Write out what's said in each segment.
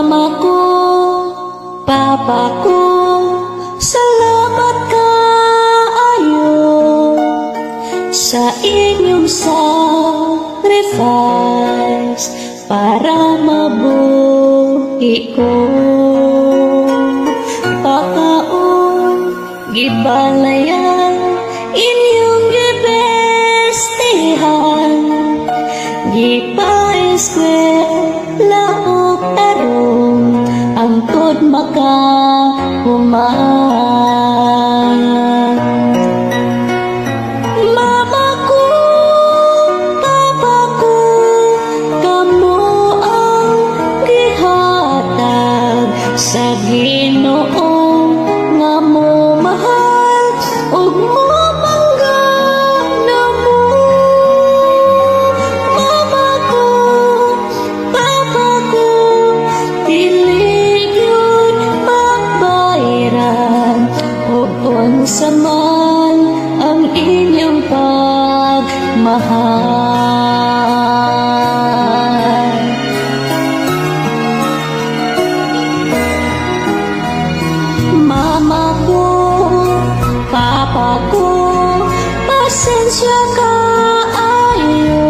Mama ko, Papa ko, salamat kaayo sa inyong sacrifice para mabuhi ko. Pakaon, gibalayan, inyong gibestihan, gipa-eskwela o tarong, angkod makahuman. Mama ko, Papa ko, kamo ang gihatag sa Ginoo nga mo mahal ug mo manggap na mo. Mama ko, Papa ko, dili gyud mabayran ug unsa man ang inyong pagmahal. Mama ko, Papa ko, pasensya kaayo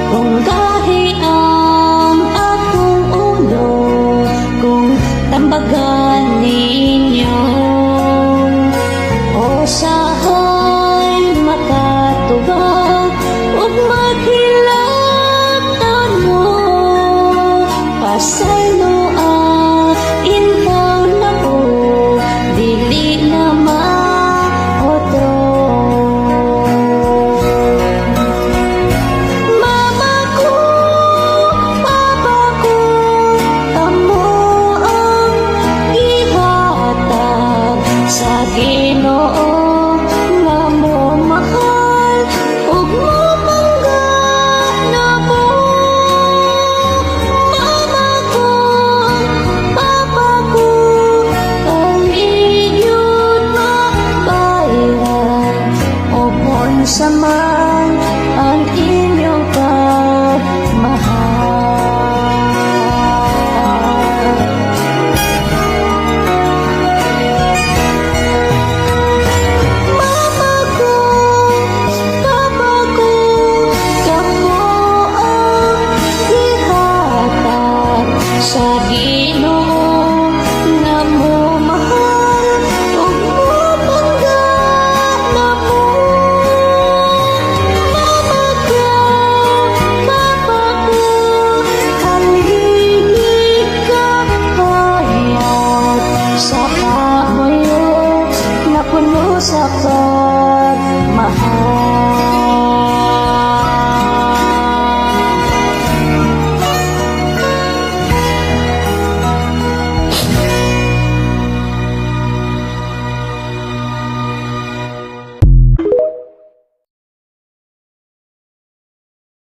kung gahi ang akong ulo, kung tambagan ninyo usahay makatubag ug maghilaktan mo. Pasaylo intaw na ko, dili na maotro. Mama ko, Papa ko, kamo ang ihatag sa Ginoo nga mo mahal ug mo manggap na mo. Mama ko, Papa ko, dili gyud mabayran ug unsa man ang inyong pagmahal. Mama ko, Papa ko, kamo ang gihatag sa Ginoo nga mo mahal ug mo manggap na mo. Mama ko, Papa ko, kaligig ka hayat sa kahoyo na puno sa